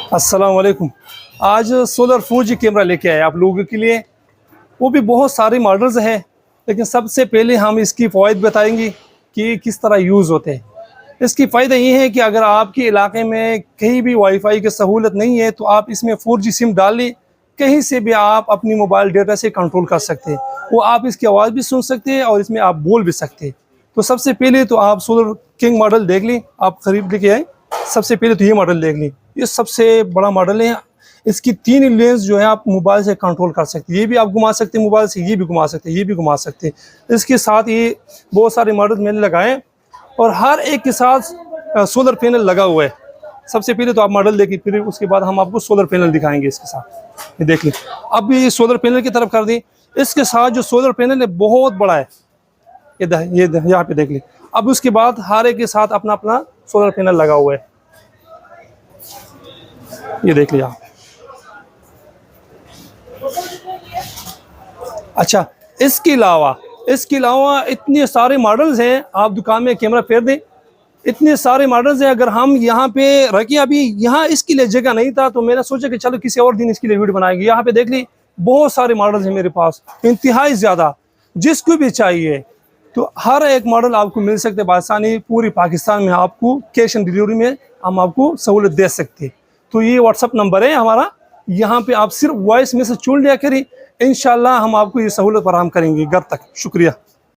अस्सलाम वालेकुम। आज सोलर 4G कैमरा लेके आए आप लोगों के लिए। वो भी बहुत सारे मॉडल्स हैं, लेकिन सबसे पहले हम इसकी फ़वाइद बताएंगे कि किस तरह यूज़ होते हैं। इसकी फ़ायदा ये है कि अगर आपके इलाके में कहीं भी वाईफाई की सहूलत नहीं है तो आप इसमें 4G सिम डाल लें, कहीं से भी आप अपनी मोबाइल डेटा से कंट्रोल कर सकते हैं। वो आप इसकी आवाज़ भी सुन सकते हैं और इसमें आप बोल भी सकते हैं। तो सबसे पहले तो आप सोलर किंग मॉडल देख लें, आप ख़रीद लेके आए। सबसे पहले तो ये मॉडल देख लें, ये सबसे बड़ा मॉडल है। इसकी 3 लेंस जो है आप मोबाइल से कंट्रोल कर सकते हैं। ये भी आप घुमा सकते हैं मोबाइल से, ये भी घुमा सकते हैं, ये भी घुमा सकते हैं। इसके साथ ये बहुत सारे मॉडल मैंने लगाए और हर एक के साथ सोलर पैनल लगा हुआ है। सबसे पहले तो आप मॉडल देखिए, फिर उसके बाद हम आपको सोलर पैनल दिखाएंगे इसके साथ। ये देख लें। अब ये सोलर पैनल की तरफ कर दें। इसके साथ जो सोलर पैनल है बहुत बड़ा है, ये यहाँ पे देख लें। अब उसके बाद हर एक के साथ अपना अपना सोलर पैनल लगा हुआ है, ये देख लिया आप। अच्छा, इसके अलावा इतने सारे मॉडल्स हैं, आप दुकान में कैमरा फेर दें, इतने सारे मॉडल्स हैं। अगर हम यहाँ पे रखें, अभी यहाँ इसके लिए जगह नहीं था तो मैंने सोचा कि चलो किसी और दिन इसके लिए वीडियो बनाएंगे। यहाँ पे देख ली बहुत सारे मॉडल्स हैं मेरे पास, इंतहाई ज़्यादा। जिसको भी चाहिए तो हर एक मॉडल आपको मिल सकते हैं बासानी। पूरी पाकिस्तान में आपको कैश ऑन डिलीवरी में हम आपको सहूलत दे सकते हैं। तो ये व्हाट्सअप नंबर है हमारा, यहाँ पे आप सिर्फ वॉइस में से चुन लिया करें, इंशाल्लाह हम आपको ये सहूलत फराहम करेंगे घर तक। शुक्रिया।